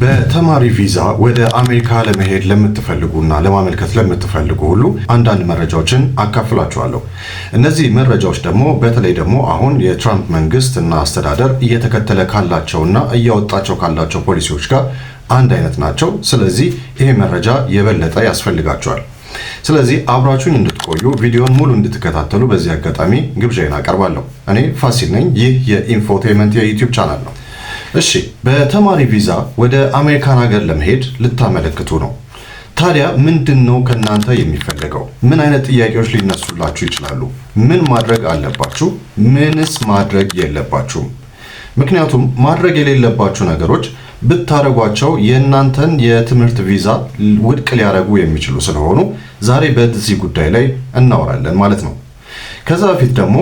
በተማሪ ቪዛ ወደ አሜሪካ ለመሄድ ለምትፈልጉና ለማመልከት ለምትፈልጉ ሁሉ አንዳንድ መረጃዎችን አካፍላችኋለሁ። እነዚህ መረጃዎች ደግሞ በተለይ ደግሞ አሁን የትራምፕ መንግስት እና አስተዳደር እየተከተለ ካላቸውና እያወጣቸው ካላቸው ፖሊሲዎች ጋር አንድ አይነት ናቸው። ስለዚህ ይሄ መረጃ የበለጠ ያስፈልጋቸዋል። ስለዚህ አብራችሁን እንድትቆዩ ቪዲዮን ሙሉ እንድትከታተሉ በዚህ አጋጣሚ ግብዣዬን አቀርባለሁ። እኔ ፋሲል ነኝ። ይህ የኢንፎቴመንት የዩቲዩብ ቻናል ነው። እሺ፣ በተማሪ ቪዛ ወደ አሜሪካን ሀገር ለመሄድ ልታመለክቱ ነው። ታዲያ ምንድነው ከናንተ የሚፈልገው? ምን አይነት ጥያቄዎች ሊነሱላችሁ ይችላሉ? ምን ማድረግ አለባችሁ? ምንስ ማድረግ የለባችሁም? ምክንያቱም ማድረግ የሌለባችሁ ነገሮች ብታረጓቸው የእናንተን የትምህርት ቪዛ ውድቅ ሊያደርጉ የሚችሉ ስለሆኑ ዛሬ በዚህ ጉዳይ ላይ እናወራለን ማለት ነው። ከዛ በፊት ደግሞ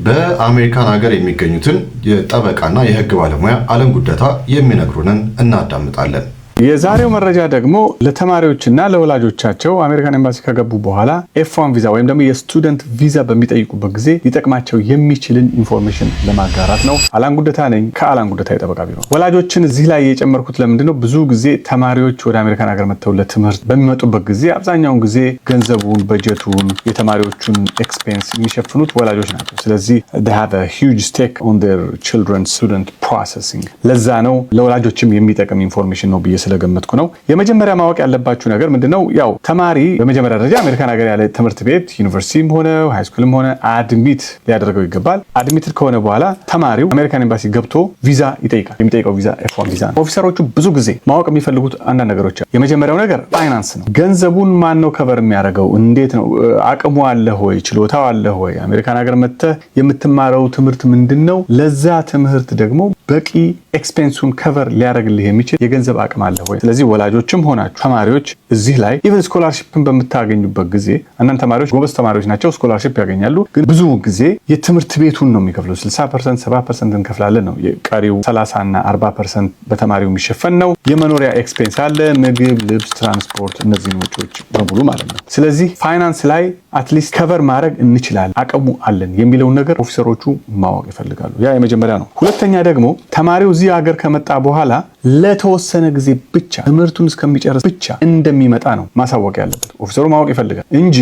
በአሜሪካን ሀገር የሚገኙትን የጠበቃና የሕግ ባለሙያ አለም ጉደታ የሚነግሩንን እናዳምጣለን። የዛሬው መረጃ ደግሞ ለተማሪዎችና ለወላጆቻቸው አሜሪካን ኤምባሲ ከገቡ በኋላ ኤፍ1 ቪዛ ወይም ደግሞ የስቱደንት ቪዛ በሚጠይቁበት ጊዜ ሊጠቅማቸው የሚችልን ኢንፎርሜሽን ለማጋራት ነው። አለም ጉደታ ነኝ ከአለም ጉደታ የጠበቃ ቢሮ። ወላጆችን እዚህ ላይ የጨመርኩት ለምንድነው? ብዙ ጊዜ ተማሪዎች ወደ አሜሪካን ሀገር መጥተው ለትምህርት በሚመጡበት ጊዜ አብዛኛውን ጊዜ ገንዘቡን፣ በጀቱን፣ የተማሪዎቹን ኤክስፔንስ የሚሸፍኑት ወላጆች ናቸው። ስለዚህ they have a huge stake on their children's student processing። ለዛ ነው ለወላጆችም የሚጠቅም ኢንፎርሜሽን ነው ብዬ ስለገመትኩ ነው። የመጀመሪያ ማወቅ ያለባችሁ ነገር ምንድነው? ያው ተማሪ በመጀመሪያ ደረጃ አሜሪካን ሀገር ያለ ትምህርት ቤት ዩኒቨርሲቲም ሆነ ሃይስኩልም ሆነ አድሚት ሊያደርገው ይገባል። አድሚትድ ከሆነ በኋላ ተማሪው አሜሪካን ኤምባሲ ገብቶ ቪዛ ይጠይቃል። የሚጠይቀው ቪዛ ኤፍ1 ቪዛ ነው። ኦፊሰሮቹ ብዙ ጊዜ ማወቅ የሚፈልጉት አንዳንድ ነገሮች፣ የመጀመሪያው ነገር ፋይናንስ ነው። ገንዘቡን ማን ነው ከቨር የሚያደርገው? እንዴት ነው? አቅሙ አለ ሆይ? ችሎታው አለ ሆይ? አሜሪካን ሀገር መጥተህ የምትማረው ትምህርት ምንድነው? ለዛ ትምህርት ደግሞ በቂ ኤክስፔንሱን ከቨር ሊያደርግልህ የሚችል የገንዘብ አቅም አለ ወይ? ስለዚህ ወላጆችም ሆናችሁ ተማሪዎች እዚህ ላይ ኢቨን ስኮላርሺፕን በምታገኙበት ጊዜ አንዳንድ ተማሪዎች ጎበዝ ተማሪዎች ናቸው፣ ስኮላርሺፕ ያገኛሉ። ግን ብዙ ጊዜ የትምህርት ቤቱን ነው የሚከፍለው። 60% 70% እንከፍላለን ነው። የቀሪው 30 እና 40% በተማሪው የሚሸፈን ነው። የመኖሪያ ኤክስፔንስ አለ፣ ምግብ፣ ልብስ፣ ትራንስፖርት፣ እነዚህን ወጪዎች በሙሉ ማለት ነው። ስለዚህ ፋይናንስ ላይ አትሊስት ከቨር ማድረግ እንችላለን፣ አቅሙ አለን የሚለውን ነገር ኦፊሰሮቹ ማወቅ ይፈልጋሉ። ያ የመጀመሪያ ነው። ሁለተኛ ደግሞ ተማሪው እዚህ ሀገር ከመጣ በኋላ ለተወሰነ ጊዜ ብቻ ትምህርቱን እስከሚጨርስ ብቻ እንደሚመጣ ነው ማሳወቅ ያለበት። ኦፊሰሩ ማወቅ ይፈልጋል እንጂ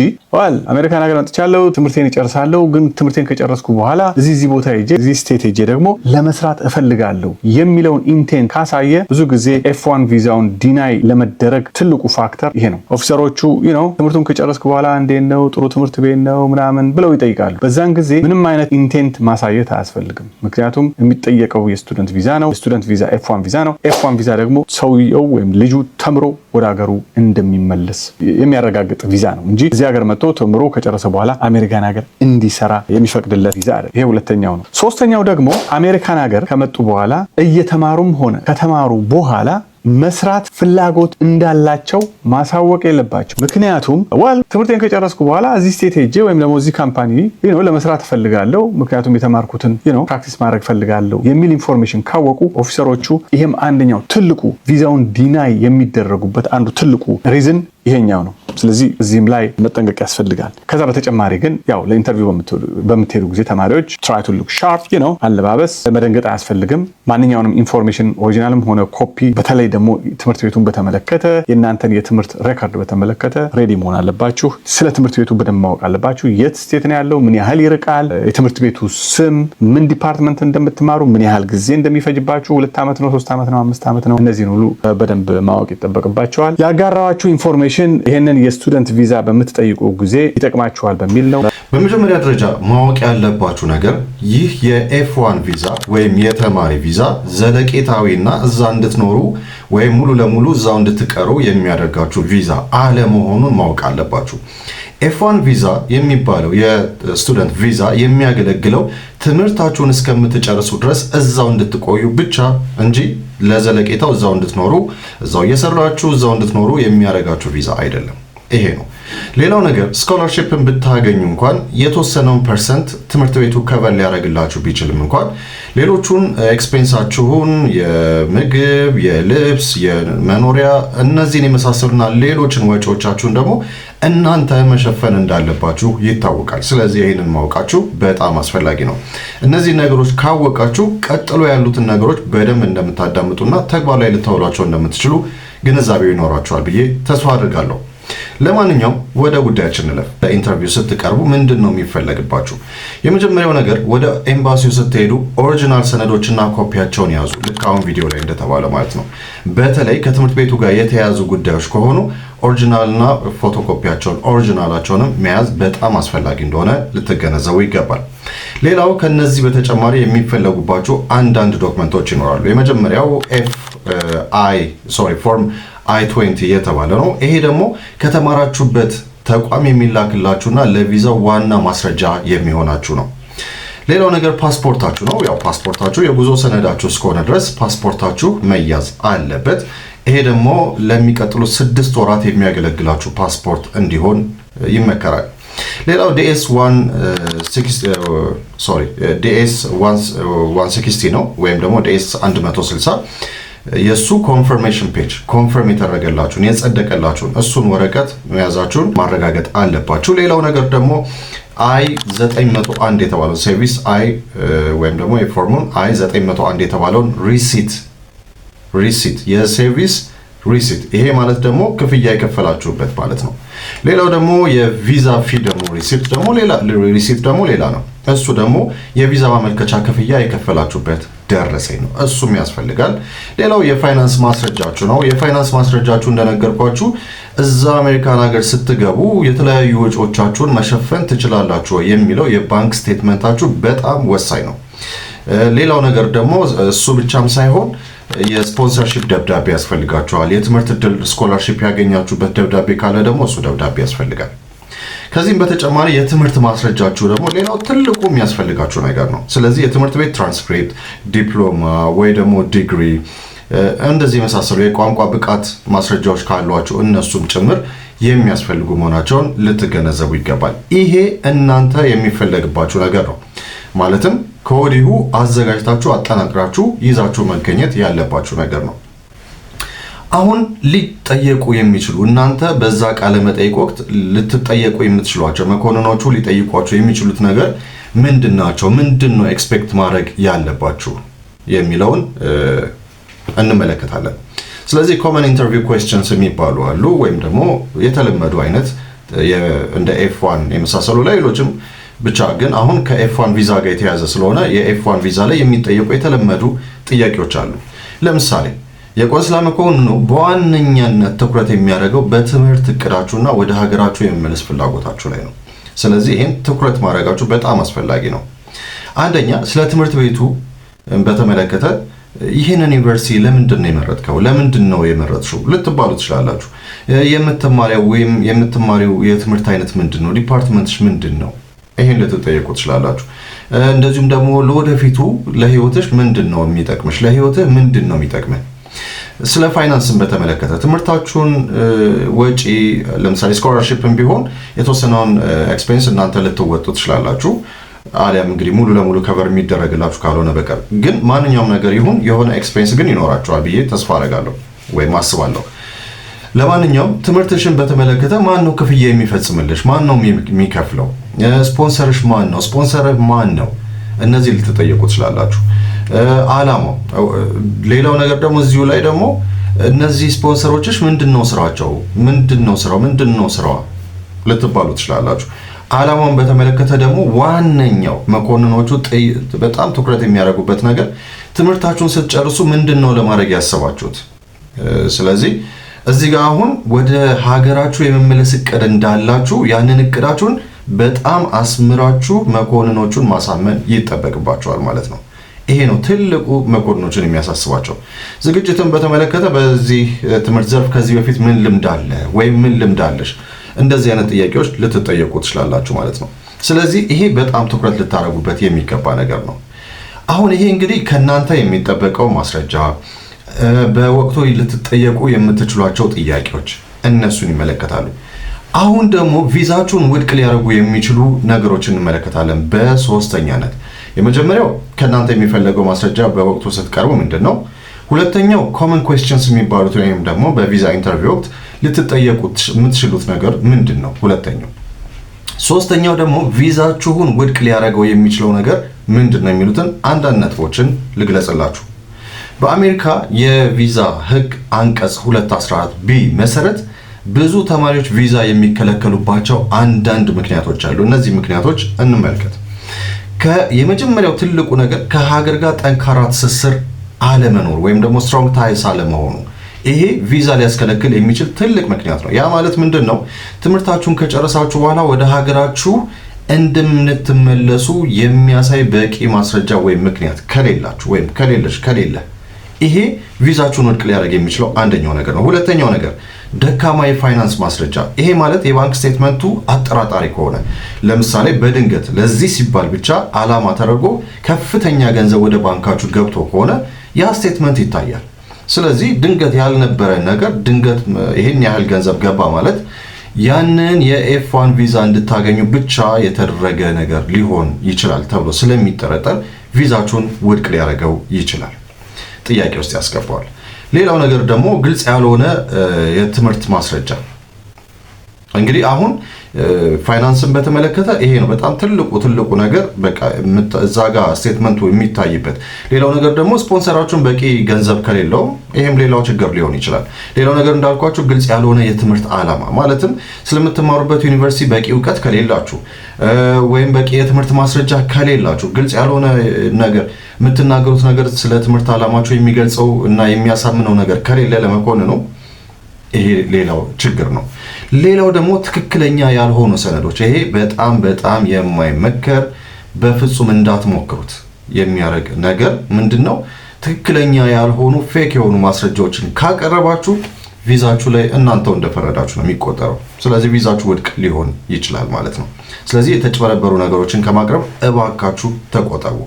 አሜሪካን ሀገር መጥቻለሁ፣ ትምህርቴን እጨርሳለሁ፣ ግን ትምህርቴን ከጨረስኩ በኋላ እዚህ ቦታ ሄጄ እዚህ ስቴት ሄጄ ደግሞ ለመስራት እፈልጋለሁ የሚለውን ኢንቴንት ካሳየ ብዙ ጊዜ ኤፍ1 ቪዛውን ዲናይ ለመደረግ ትልቁ ፋክተር ይሄ ነው። ኦፊሰሮቹ ትምህርቱን ከጨረስኩ በኋላ እንዴት ነው ጥሩ ትምህርት ቤት ነው ምናምን ብለው ይጠይቃሉ። በዛን ጊዜ ምንም አይነት ኢንቴንት ማሳየት አያስፈልግም። ምክንያቱም የሚጠየቀው የስቱደንት ቪዛ ነው። የስቱደንት ቪዛ ኤፍ1 ቪዛ ነው። ኤፍ1 ቪዛ ደግሞ ሰውየው ወይም ልጁ ተምሮ ወደ ሀገሩ እንደሚመለስ የሚያረጋግጥ ቪዛ ነው እንጂ እዚህ ሀገር መጥቶ ተምሮ ከጨረሰ በኋላ አሜሪካን ሀገር እንዲሰራ የሚፈቅድለት ቪዛ አይደለም። ይሄ ሁለተኛው ነው። ሶስተኛው ደግሞ አሜሪካን ሀገር ከመጡ በኋላ እየተማሩም ሆነ ከተማሩ በኋላ መስራት ፍላጎት እንዳላቸው ማሳወቅ የለባቸው። ምክንያቱም ትምህርቴን ከጨረስኩ በኋላ እዚህ ስቴት ሄጄ ወይም ደግሞ እዚህ ካምፓኒ ለመስራት ፈልጋለሁ፣ ምክንያቱም የተማርኩትን ፕራክቲስ ማድረግ ፈልጋለሁ የሚል ኢንፎርሜሽን ካወቁ ኦፊሰሮቹ ይሄም አንደኛው ትልቁ ቪዛውን ዲናይ የሚደረጉበት አንዱ ትልቁ ሪዝን ይሄኛው ነው። ስለዚህ እዚህም ላይ መጠንቀቅ ያስፈልጋል። ከዛ በተጨማሪ ግን ያው ለኢንተርቪው በምትሄዱ ጊዜ ተማሪዎች try to look sharp አለባበስ መደንገጥ አያስፈልግም። ማንኛውንም ኢንፎርሜሽን ኦሪጂናልም ሆነ ኮፒ፣ በተለይ ደግሞ ትምህርት ቤቱን በተመለከተ የእናንተን የትምህርት ሬኮርድ በተመለከተ ሬዲ መሆን አለባችሁ። ስለ ትምህርት ቤቱ በደንብ ማወቅ አለባችሁ። የት ስቴት ነው ያለው? ምን ያህል ይርቃል? የትምህርት ቤቱ ስም፣ ምን ዲፓርትመንት እንደምትማሩ፣ ምን ያህል ጊዜ እንደሚፈጅባችሁ፣ 2 ዓመት ነው 3 ዓመት ነው 5 ዓመት ነው፣ እነዚህን ሁሉ በደንብ ማወቅ ይጠበቅባቸዋል። ያጋራዋችሁ ኢንፎርሜሽን ይሄንን የስቱደንት ቪዛ በምትጠይቁ ጊዜ ይጠቅማችኋል በሚል ነው። በመጀመሪያ ደረጃ ማወቅ ያለባችሁ ነገር ይህ የኤፍ1 ቪዛ ወይም የተማሪ ቪዛ ዘለቄታዊና እዛ እንድትኖሩ ወይም ሙሉ ለሙሉ እዛው እንድትቀሩ የሚያደርጋችሁ ቪዛ አለመሆኑን ማወቅ አለባችሁ። ኤፍ1 ቪዛ የሚባለው የስቱደንት ቪዛ የሚያገለግለው ትምህርታችሁን እስከምትጨርሱ ድረስ እዛው እንድትቆዩ ብቻ እንጂ ለዘለቄታው እዛው እንድትኖሩ፣ እዛው እየሰራችሁ እዛው እንድትኖሩ የሚያደርጋችሁ ቪዛ አይደለም። ይሄ ነው። ሌላው ነገር ስኮላርሺፕን ብታገኙ እንኳን የተወሰነውን ፐርሰንት ትምህርት ቤቱ ከቨር ሊያደርግላችሁ ቢችልም እንኳን ሌሎቹን ኤክስፔንሳችሁን የምግብ፣ የልብስ፣ የመኖሪያ እነዚህን የመሳሰሉና ሌሎችን ወጪዎቻችሁን ደግሞ እናንተ መሸፈን እንዳለባችሁ ይታወቃል። ስለዚህ ይህንን ማወቃችሁ በጣም አስፈላጊ ነው። እነዚህ ነገሮች ካወቃችሁ ቀጥሎ ያሉትን ነገሮች በደንብ እንደምታዳምጡና ተግባር ላይ ልታውሏቸው እንደምትችሉ ግንዛቤው ይኖራችኋል ብዬ ተስፋ አድርጋለሁ። ለማንኛውም ወደ ጉዳያችን እንለፍ። ለኢንተርቪው ስትቀርቡ ምንድን ነው የሚፈለግባችሁ? የመጀመሪያው ነገር ወደ ኤምባሲው ስትሄዱ ኦሪጂናል ሰነዶችና ኮፒያቸውን ያዙ። ልክ አሁን ቪዲዮ ላይ እንደተባለ ማለት ነው። በተለይ ከትምህርት ቤቱ ጋር የተያያዙ ጉዳዮች ከሆኑ ኦሪጂናልና ፎቶኮፒያቸውን ኦሪጂናላቸውንም መያዝ በጣም አስፈላጊ እንደሆነ ልትገነዘቡ ይገባል። ሌላው ከነዚህ በተጨማሪ የሚፈለጉባቸው አንዳንድ ዶክመንቶች ይኖራሉ። የመጀመሪያው ፎርም I-20 የተባለ ነው። ይሄ ደግሞ ከተማራችሁበት ተቋም የሚላክላችሁና ለቪዛው ዋና ማስረጃ የሚሆናችሁ ነው። ሌላው ነገር ፓስፖርታችሁ ነው። ያው ፓስፖርታችሁ የጉዞ ሰነዳችሁ እስከሆነ ድረስ ፓስፖርታችሁ መያዝ አለበት። ይሄ ደግሞ ለሚቀጥሉት 6 ወራት የሚያገለግላችሁ ፓስፖርት እንዲሆን ይመከራል። ሌላው DS 160 ነው ወይም ደግሞ DS 160 የሱ ኮንፈርሜሽን ፔጅ ኮንፈርም የተደረገላችሁን የጸደቀላችሁን እሱን ወረቀት መያዛችሁን ማረጋገጥ አለባችሁ። ሌላው ነገር ደግሞ I-901 የተባለውን ሰርቪስ ወይም ደግሞ የፎርሙን I-901 የተባለውን ሪሲት የሰርቪስ ሪሲት፣ ይሄ ማለት ደግሞ ክፍያ የከፈላችሁበት ማለት ነው። ሌላው ደግሞ የቪዛ ፊ ደግሞ ሪሲት ደግሞ ሌላ ነው። እሱ ደግሞ የቪዛ ማመልከቻ ክፍያ የከፈላችሁበት ደረሰኝ ነው። እሱም ያስፈልጋል። ሌላው የፋይናንስ ማስረጃችሁ ነው። የፋይናንስ ማስረጃችሁ እንደነገርኳችሁ እዛ አሜሪካን ሀገር ስትገቡ የተለያዩ ወጪዎቻችሁን መሸፈን ትችላላችሁ የሚለው የባንክ ስቴትመንታችሁ በጣም ወሳኝ ነው። ሌላው ነገር ደግሞ እሱ ብቻም ሳይሆን የስፖንሰርሺፕ ደብዳቤ ያስፈልጋችኋል። የትምህርት ዕድል ስኮላርሺፕ ያገኛችሁበት ደብዳቤ ካለ ደግሞ እሱ ደብዳቤ ያስፈልጋል። ከዚህም በተጨማሪ የትምህርት ማስረጃችሁ ደግሞ ሌላው ትልቁ የሚያስፈልጋችሁ ነገር ነው። ስለዚህ የትምህርት ቤት ትራንስክሪፕት፣ ዲፕሎማ ወይ ደግሞ ዲግሪ እንደዚህ የመሳሰሉ የቋንቋ ብቃት ማስረጃዎች ካሏችሁ እነሱም ጭምር የሚያስፈልጉ መሆናቸውን ልትገነዘቡ ይገባል። ይሄ እናንተ የሚፈለግባችሁ ነገር ነው። ማለትም ከወዲሁ አዘጋጅታችሁ አጠናቅራችሁ ይዛችሁ መገኘት ያለባችሁ ነገር ነው። አሁን ሊጠየቁ የሚችሉ እናንተ በዛ ቃለ መጠይቅ ወቅት ልትጠየቁ የምትችሏቸው መኮንኖቹ ሊጠይቋቸው የሚችሉት ነገር ምንድናቸው? ምንድነው ኤክስፔክት ማድረግ ያለባችሁ የሚለውን እንመለከታለን። ስለዚህ ኮመን ኢንተርቪው ኩዌስችንስ የሚባሉ አሉ፣ ወይም ደግሞ የተለመዱ አይነት እንደ F1 የመሳሰሉ ሌሎችም ብቻ ግን አሁን ከኤፍ1 ቪዛ ጋር የተያዘ ስለሆነ የኤፍ1 ቪዛ ላይ የሚጠየቁ የተለመዱ ጥያቄዎች አሉ። ለምሳሌ የቆንስላ መኮንኑ በዋነኛነት ትኩረት የሚያደርገው በትምህርት እቅዳችሁና ወደ ሀገራችሁ የመመለስ ፍላጎታችሁ ላይ ነው። ስለዚህ ይህን ትኩረት ማድረጋችሁ በጣም አስፈላጊ ነው። አንደኛ ስለ ትምህርት ቤቱ በተመለከተ ይህንን ዩኒቨርሲቲ ለምንድን ነው የመረጥከው? ለምንድን ነው የመረጥሽው ልትባሉ ትችላላችሁ። የምትማሪው የትምህርት አይነት ምንድን ነው? ዲፓርትመንትሽ ምንድን ነው? ይሄን ልትጠየቁ ትችላላችሁ። እንደዚሁም ደግሞ ለወደፊቱ ለህይወትሽ ምንድን ነው የሚጠቅምሽ? ለህይወትህ ምንድን ነው የሚጠቅምህ? ስለ ፋይናንስን በተመለከተ ትምህርታችሁን ወጪ ለምሳሌ ስኮላርሺፕም ቢሆን የተወሰነውን ኤክስፔንስ እናንተ ልትወጡ ትችላላችሁ። አሊያም እንግዲህ ሙሉ ለሙሉ ከቨር የሚደረግላችሁ ካልሆነ በቀር ግን ማንኛውም ነገር ይሁን የሆነ ኤክስፔንስ ግን ይኖራችኋል ብዬ ተስፋ አደርጋለሁ ወይም አስባለሁ። ለማንኛውም ትምህርትሽን በተመለከተ ማን ነው ክፍያ የሚፈጽምልሽ? ማን ነው የሚከፍለው? ስፖንሰርሽ ማን ነው? ስፖንሰርህ ማን ነው? እነዚህ ልትጠየቁ ትችላላችሁ። አላማው ሌላው ነገር ደግሞ እዚሁ ላይ ደግሞ እነዚህ ስፖንሰሮችሽ ምንድነው ስራቸው? ምንድነው ስራዋ ልትባሉ ትችላላችሁ። አላማውን በተመለከተ ደግሞ ዋነኛው መኮንኖቹ በጣም ትኩረት የሚያደርጉበት ነገር ትምህርታችሁን ስትጨርሱ ምንድነው ለማድረግ ያሰባችሁት? ስለዚህ እዚህ ጋር አሁን ወደ ሀገራችሁ የመመለስ እቅድ እንዳላችሁ ያንን እቅዳችሁን በጣም አስምራችሁ መኮንኖቹን ማሳመን ይጠበቅባቸዋል ማለት ነው። ይሄ ነው ትልቁ መኮንኖችን የሚያሳስባቸው። ዝግጅትን በተመለከተ በዚህ ትምህርት ዘርፍ ከዚህ በፊት ምን ልምድ አለ ወይም ምን ልምድ አለሽ? እንደዚህ አይነት ጥያቄዎች ልትጠየቁ ትችላላችሁ ማለት ነው። ስለዚህ ይሄ በጣም ትኩረት ልታደርጉበት የሚገባ ነገር ነው። አሁን ይሄ እንግዲህ ከእናንተ የሚጠበቀው ማስረጃ፣ በወቅቱ ልትጠየቁ የምትችሏቸው ጥያቄዎች እነሱን ይመለከታሉ። አሁን ደግሞ ቪዛችሁን ውድቅ ሊያደርጉ የሚችሉ ነገሮችን እንመለከታለን በሶስተኛነት። የመጀመሪያው ከእናንተ የሚፈለገው ማስረጃ በወቅቱ ስትቀርቡ ምንድነው? ሁለተኛው ኮመን ኩዌስችንስ የሚባሉት ወይም ደግሞ በቪዛ ኢንተርቪው ወቅት ልትጠየቁት የምትችሉት ነገር ምንድነው? ሁለተኛው። ሶስተኛው ደግሞ ቪዛችሁን ውድቅ ሊያደርገው የሚችለው ነገር ምንድነው የሚሉትን አንዳንድ ነጥቦችን ልግለጽላችሁ። በአሜሪካ የቪዛ ህግ አንቀጽ 214 ቢ መሰረት ብዙ ተማሪዎች ቪዛ የሚከለከሉባቸው አንዳንድ ምክንያቶች አሉ። እነዚህ ምክንያቶች እንመልከት። የመጀመሪያው ትልቁ ነገር ከሀገር ጋር ጠንካራ ትስስር አለመኖር ወይም ደግሞ ስትሮንግ ታይስ አለመሆኑ። ይሄ ቪዛ ሊያስከለክል የሚችል ትልቅ ምክንያት ነው። ያ ማለት ምንድነው? ትምህርታችሁን ከጨረሳችሁ በኋላ ወደ ሀገራችሁ እንደምትመለሱ የሚያሳይ በቂ ማስረጃ ወይም ምክንያት ከሌላችሁ ወይም ከሌለ ይሄ ቪዛችሁን ውድቅ ሊያደርግ የሚችለው አንደኛው ነገር ነው። ሁለተኛው ነገር ደካማ የፋይናንስ ማስረጃ። ይሄ ማለት የባንክ ስቴትመንቱ አጠራጣሪ ከሆነ፣ ለምሳሌ በድንገት ለዚህ ሲባል ብቻ አላማ ተደርጎ ከፍተኛ ገንዘብ ወደ ባንካችሁ ገብቶ ከሆነ ያ ስቴትመንት ይታያል። ስለዚህ ድንገት ያልነበረ ነገር ድንገት ይሄን ያህል ገንዘብ ገባ ማለት ያንን የኤፍ1 ቪዛ እንድታገኙ ብቻ የተደረገ ነገር ሊሆን ይችላል ተብሎ ስለሚጠረጠር ቪዛችሁን ውድቅ ሊያደርገው ይችላል፣ ጥያቄ ውስጥ ያስገባዋል። ሌላው ነገር ደግሞ ግልጽ ያልሆነ የትምህርት ማስረጃ። እንግዲህ አሁን ፋይናንስን በተመለከተ ይሄ ነው በጣም ትልቁ ነገር፣ በቃ እዛ ጋር ስቴትመንቱ የሚታይበት። ሌላው ነገር ደግሞ ስፖንሰራችሁን በቂ ገንዘብ ከሌለው ይሄም ሌላው ችግር ሊሆን ይችላል። ሌላው ነገር እንዳልኳችሁ ግልጽ ያልሆነ የትምህርት ዓላማ፣ ማለትም ስለምትማሩበት ዩኒቨርሲቲ በቂ እውቀት ከሌላችሁ ወይም በቂ የትምህርት ማስረጃ ከሌላችሁ፣ ግልጽ ያልሆነ ነገር የምትናገሩት ነገር ስለ ትምህርት ዓላማችሁ የሚገልጸው እና የሚያሳምነው ነገር ከሌለ ለመኮንኑ ይሄ ሌላው ችግር ነው። ሌላው ደግሞ ትክክለኛ ያልሆኑ ሰነዶች። ይሄ በጣም የማይመከር በፍጹም እንዳትሞክሩት የሚያደርግ ነገር ምንድነው? ትክክለኛ ያልሆኑ ፌክ የሆኑ ማስረጃዎችን ካቀረባችሁ ቪዛችሁ ላይ እናንተው እንደፈረዳችሁ ነው የሚቆጠረው። ስለዚህ ቪዛችሁ ውድቅ ሊሆን ይችላል ማለት ነው። ስለዚህ የተጭበረበሩ ነገሮችን ከማቅረብ እባካችሁ ተቆጠቡ።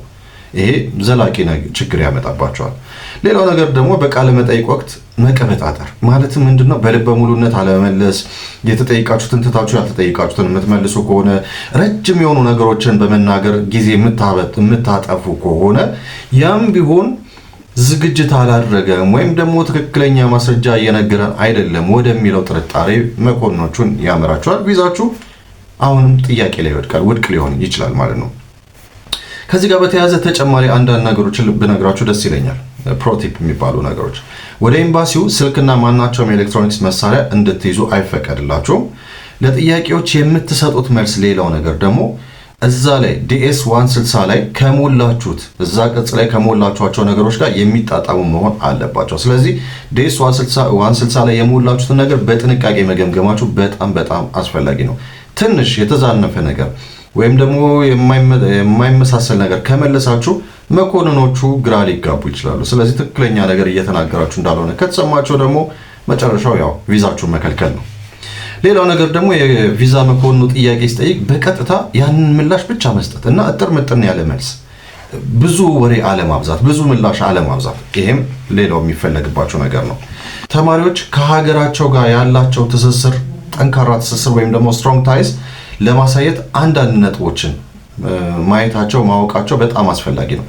ይሄ ዘላቂ ችግር ያመጣባቸዋል። ሌላው ነገር ደግሞ በቃለ መጠይቅ ወቅት መቀበጣጠር ማለት ምንድነው? በልበ ሙሉነት አለመመለስ፣ የተጠይቃችሁትን ትታችሁ ያልተጠይቃችሁትን የምትመልሱ ከሆነ፣ ረጅም የሆኑ ነገሮችን በመናገር ጊዜ የምታጠፉ ከሆነ፣ ያም ቢሆን ዝግጅት አላደረገም ወይም ደግሞ ትክክለኛ ማስረጃ እየነገረን አይደለም ወደሚለው ጥርጣሬ መኮንኖቹን ያመራቸዋል። ቪዛችሁ አሁንም ጥያቄ ላይ ይወድቃል፣ ውድቅ ሊሆን ይችላል ማለት ነው። ከዚህ ጋር በተያያዘ ተጨማሪ አንዳንድ ነገሮችን ብነግራችሁ ደስ ይለኛል። ፕሮቲፕ የሚባሉ ነገሮች። ወደ ኤምባሲው ስልክና ማናቸውም የኤሌክትሮኒክስ መሳሪያ እንድትይዙ አይፈቀድላችሁም። ለጥያቄዎች የምትሰጡት መልስ። ሌላው ነገር ደግሞ እዛ ላይ ዲኤስ 160 ላይ ከሞላችሁት እዛ ቅጽ ላይ ከሞላችኋቸው ነገሮች ጋር የሚጣጣሙ መሆን አለባቸው። ስለዚህ ዲኤስ 160 ላይ የሞላችሁትን ነገር በጥንቃቄ መገምገማችሁ በጣም አስፈላጊ ነው። ትንሽ የተዛነፈ ነገር ወይም ደግሞ የማይመሳሰል ነገር ከመለሳችሁ መኮንኖቹ ግራ ሊጋቡ ይችላሉ። ስለዚህ ትክክለኛ ነገር እየተናገራችሁ እንዳልሆነ ከተሰማቸው ደግሞ መጨረሻው ያው ቪዛችሁን መከልከል ነው። ሌላው ነገር ደግሞ የቪዛ መኮንኑ ጥያቄ ሲጠይቅ በቀጥታ ያንን ምላሽ ብቻ መስጠት እና እጥር ምጥን ያለ መልስ፣ ብዙ ወሬ አለማብዛት፣ ብዙ ምላሽ አለማብዛት። ይሄም ሌላው የሚፈለግባቸው ነገር ነው። ተማሪዎች ከሀገራቸው ጋር ያላቸው ትስስር፣ ጠንካራ ትስስር ወይም ደግሞ ስትሮንግ ታይስ ለማሳየት አንዳንድ ነጥቦችን ማየታቸው ማወቃቸው በጣም አስፈላጊ ነው።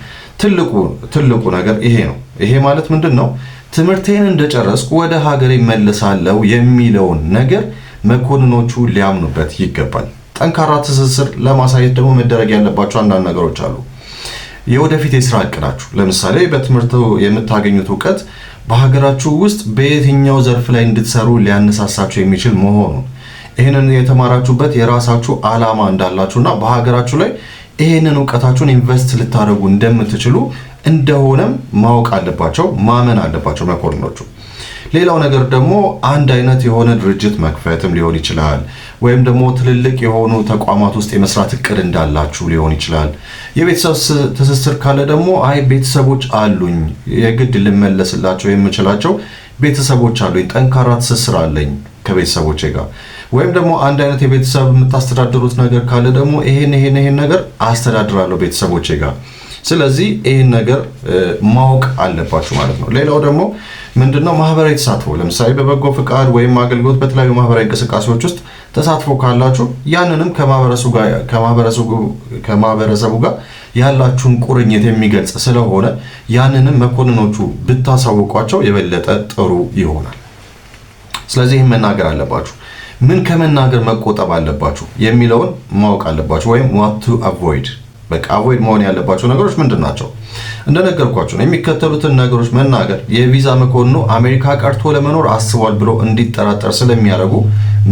ትልቁ ነገር ይሄ ነው። ይሄ ማለት ምንድነው? ትምህርቴን እንደጨረስኩ ወደ ሀገሬ መለሳለሁ የሚለውን ነገር መኮንኖቹ ሊያምኑበት ይገባል። ጠንካራ ትስስር ለማሳየት ደግሞ መደረግ ያለባቸው አንዳንድ ነገሮች አሉ። የወደፊት የስራ እቅዳችሁ፣ ለምሳሌ በትምህርቱ የምታገኙት እውቀት በሀገራችሁ ውስጥ በየትኛው ዘርፍ ላይ እንድትሰሩ ሊያነሳሳችሁ የሚችል መሆኑን፣ ይህንን የተማራችሁበት የራሳችሁ ዓላማ እንዳላችሁና በሀገራችሁ ላይ ይህንን እውቀታችሁን ኢንቨስት ልታደርጉ እንደምትችሉ እንደሆነም ማወቅ አለባቸው፣ ማመን አለባቸው መኮንኖቹ። ሌላው ነገር ደግሞ አንድ አይነት የሆነ ድርጅት መክፈትም ሊሆን ይችላል፣ ወይም ደግሞ ትልልቅ የሆኑ ተቋማት ውስጥ የመስራት እቅድ እንዳላችሁ ሊሆን ይችላል። የቤተሰብ ትስስር ካለ ደግሞ አይ ቤተሰቦች አሉኝ፣ የግድ ልመለስላቸው የምችላቸው ቤተሰቦች አሉኝ፣ ጠንካራ ትስስር አለኝ ከቤተሰቦቼ ጋር። ወይም ደግሞ አንድ አይነት የቤተሰብ የምታስተዳድሩት ነገር ካለ ደግሞ ይሄን ነገር አስተዳድራለሁ ቤተሰቦቼ ጋር። ስለዚህ ይሄን ነገር ማወቅ አለባችሁ ማለት ነው። ሌላው ደግሞ ምንድነው? ማህበራዊ ተሳትፎ፣ ለምሳሌ በበጎ ፍቃድ ወይም አገልግሎት በተለያዩ ማህበራዊ እንቅስቃሴዎች ውስጥ ተሳትፎ ካላችሁ ያንንም ከማህበረሰቡ ጋር ያላችሁን ቁርኝት የሚገልጽ ስለሆነ ያንንም መኮንኖቹ ብታሳውቋቸው የበለጠ ጥሩ ይሆናል። ስለዚህ መናገር አለባችሁ። ምን ከመናገር መቆጠብ አለባችሁ የሚለውን ማወቅ አለባችሁ። ወይም what to avoid በቃ አቮይድ መሆን ያለባቸው ነገሮች ምንድናቸው? እንደነገርኳችሁ ነው የሚከተሉትን ነገሮች መናገር የቪዛ መኮንኑ አሜሪካ ቀርቶ ለመኖር አስቧል ብሎ እንዲጠራጠር ስለሚያደርጉ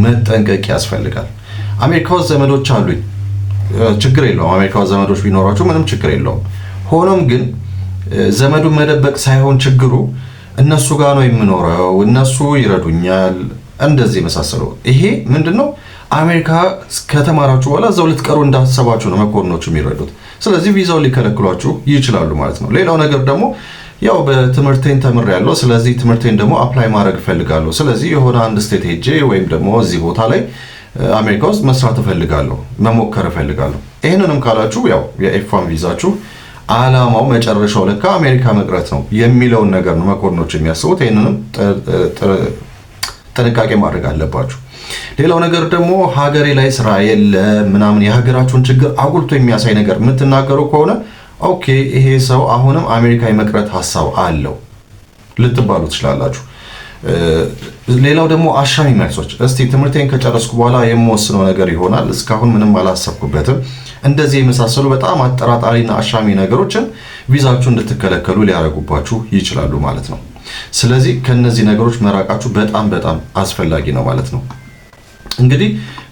መጠንቀቅ ያስፈልጋል። አሜሪካ ውስጥ ዘመዶች አሉኝ፣ ችግር የለውም። አሜሪካ ውስጥ ዘመዶች ቢኖራችሁ ምንም ችግር የለውም። ሆኖም ግን ዘመዱን መደበቅ ሳይሆን ችግሩ እነሱ ጋር ነው የምኖረው፣ እነሱ ይረዱኛል፣ እንደዚህ መሳሰሉ። ይሄ ምንድነው? አሜሪካ ከተማራችሁ በኋላ እዛው ልትቀሩ እንዳሰባችሁ ነው መኮንኖቹ የሚረዱት። ስለዚህ ቪዛውን ሊከለክሏችሁ ይችላሉ ማለት ነው። ሌላው ነገር ደግሞ ያው በትምህርቴን ተምሬያለሁ፣ ስለዚህ ትምህርቴን ደግሞ አፕላይ ማድረግ እፈልጋለሁ፣ ስለዚህ የሆነ አንድ ስቴት ሄጄ ወይም ደግሞ እዚህ ቦታ ላይ አሜሪካ ውስጥ መስራት እፈልጋለሁ፣ መሞከር እፈልጋለሁ። ይህንንም ካላችሁ ያው የኤፍ1 ቪዛችሁ አላማው መጨረሻው ለካ አሜሪካ መቅረት ነው የሚለውን ነገር ነው መኮንኖች የሚያስቡት። ይህንንም ጥንቃቄ ማድረግ አለባችሁ። ሌላው ነገር ደግሞ ሀገሬ ላይ ስራ የለ ምናምን የሀገራችሁን ችግር አጉልቶ የሚያሳይ ነገር የምትናገሩ ከሆነ ኦኬ ይሄ ሰው አሁንም አሜሪካ የመቅረት ሀሳብ አለው ልትባሉ ትችላላችሁ። ሌላው ደግሞ አሻሚ መልሶች፣ እስቲ ትምህርቴን ከጨረስኩ በኋላ የምወስነው ነገር ይሆናል፣ እስካሁን ምንም አላሰብኩበትም፣ እንደዚህ የመሳሰሉ በጣም አጠራጣሪና አሻሚ ነገሮችን ቪዛችሁ እንድትከለከሉ ሊያደርጉባችሁ ይችላሉ ማለት ነው። ስለዚህ ከነዚህ ነገሮች መራቃችሁ በጣም በጣም አስፈላጊ ነው ማለት ነው። እንግዲህ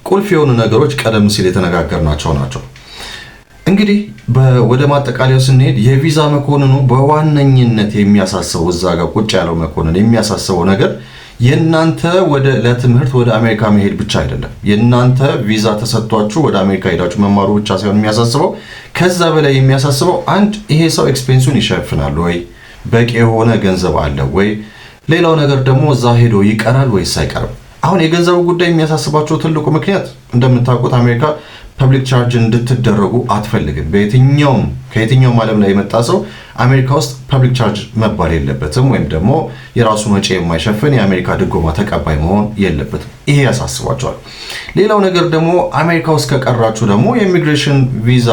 ቁልፍ የሆኑ ነገሮች ቀደም ሲል የተነጋገርናቸው ናቸው። እንግዲህ ወደ ማጠቃለያው ስንሄድ የቪዛ መኮንኑ በዋነኝነት የሚያሳስበው እዛ ጋር ቁጭ ያለው መኮንን የሚያሳስበው ነገር የናንተ ለትምህርት ወደ አሜሪካ መሄድ ብቻ አይደለም። የናንተ ቪዛ ተሰጥቷችሁ ወደ አሜሪካ ሄዳችሁ መማሩ ብቻ ሳይሆን የሚያሳስበው ከዛ በላይ የሚያሳስበው አንድ ይሄ ሰው ኤክስፔንሱን ይሸፍናል ወይ፣ በቂ የሆነ ገንዘብ አለ ወይ፣ ሌላው ነገር ደግሞ እዛ ሄዶ ይቀራል ወይስ አይቀርም። አሁን የገንዘቡ ጉዳይ የሚያሳስባቸው ትልቁ ምክንያት እንደምታውቁት አሜሪካ ፐብሊክ ቻርጅ እንድትደረጉ አትፈልግም። ከየትኛውም ዓለም ላይ የመጣ ሰው አሜሪካ ውስጥ ፐብሊክ ቻርጅ መባል የለበትም፣ ወይም ደግሞ የራሱን ወጪ የማይሸፍን የአሜሪካ ድጎማ ተቀባይ መሆን የለበትም። ይሄ ያሳስባቸዋል። ሌላው ነገር ደግሞ አሜሪካ ውስጥ ከቀራችሁ ደግሞ የኢሚግሬሽን ቪዛ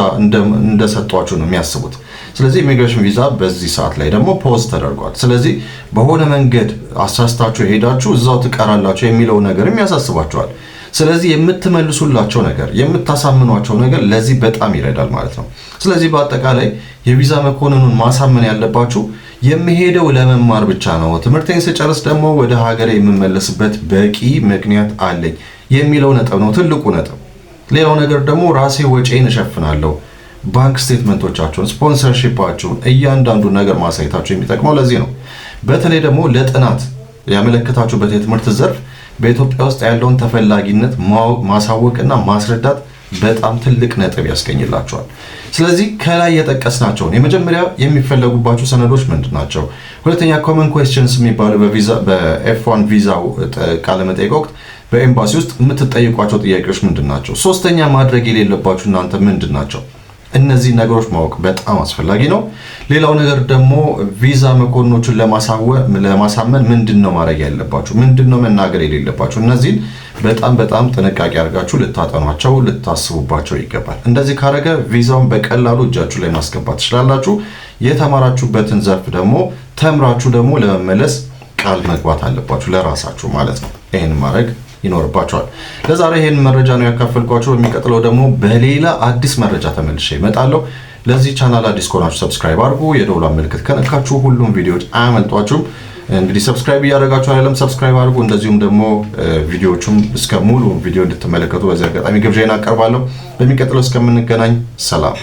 እንደሰጧችሁ ነው የሚያስቡት። ስለዚህ ኢሚግሬሽን ቪዛ በዚህ ሰዓት ላይ ደግሞ ፖዝ ተደርጓል። ስለዚህ በሆነ መንገድ አሳስታችሁ ሄዳችሁ እዛው ትቀራላችሁ የሚለው ነገርም ያሳስባቸዋል። ስለዚህ የምትመልሱላቸው ነገር የምታሳምኗቸው ነገር ለዚህ በጣም ይረዳል ማለት ነው። ስለዚህ በአጠቃላይ የቪዛ መኮንኑን ማሳመን ያለባችሁ የሚሄደው ለመማር ብቻ ነው፣ ትምህርቴን ስጨርስ ደግሞ ወደ ሀገሬ የምመለስበት በቂ ምክንያት አለኝ የሚለው ነጥብ ነው ትልቁ ነጥብ። ሌላው ነገር ደግሞ ራሴ ወጪን እሸፍናለሁ፣ ባንክ ስቴትመንቶቻችሁን፣ ስፖንሰርሺፓችሁን፣ እያንዳንዱን ነገር ማሳየታችሁ የሚጠቅመው ለዚህ ነው። በተለይ ደግሞ ለጥናት ያመለከታችሁበት የትምህርት ዘርፍ በኢትዮጵያ ውስጥ ያለውን ተፈላጊነት ማሳወቅና ማስረዳት በጣም ትልቅ ነጥብ ያስገኝላቸዋል። ስለዚህ ከላይ የጠቀስናቸውን የመጀመሪያ የሚፈለጉባቸው ሰነዶች ምንድናቸው? ሁለተኛ ኮመን ኩዌስችንስ የሚባሉ በኤፍ1 ቪዛ ቃለ መጠይቅ ወቅት በኤምባሲ ውስጥ የምትጠይቋቸው ጥያቄዎች ምንድናቸው? ሶስተኛ ማድረግ የሌለባችሁ እናንተ ምንድናቸው? እነዚህ ነገሮች ማወቅ በጣም አስፈላጊ ነው። ሌላው ነገር ደግሞ ቪዛ መኮንኖችን ለማሳመን ምንድነው ማድረግ ያለባችሁ፣ ምንድነው መናገር የሌለባችሁ፣ እነዚህን በጣም ጥንቃቄ አድርጋችሁ ልታጠኗቸው ልታስቡባቸው ይገባል። እንደዚህ ካረገ ቪዛውን በቀላሉ እጃችሁ ላይ ማስገባት ትችላላችሁ። የተማራችሁበትን ዘርፍ ደግሞ ተምራችሁ ደግሞ ለመመለስ ቃል መግባት አለባችሁ ለራሳችሁ ማለት ነው። ይሄን ማድረግ ይኖርባችኋል። ለዛሬ ይሄን መረጃ ነው ያካፈልኳችሁ። የሚቀጥለው ደግሞ በሌላ አዲስ መረጃ ተመልሼ እመጣለሁ። ለዚህ ቻናል አዲስ ከሆናችሁ ሰብስክራይብ አድርጉ። የደወሉን ምልክት ከነካችሁ ሁሉም ቪዲዮዎች አያመልጧችሁም። እንግዲህ ሰብስክራይብ እያደረጋችሁ አይደለም፣ ሰብስክራይብ አድርጉ። እንደዚሁም ደግሞ ቪዲዮዎቹም እስከ ሙሉ ቪዲዮ እንድትመለከቱ በዚህ አጋጣሚ ግብዣዬን አቀርባለሁ። በሚቀጥለው እስከምንገናኝ ሰላም።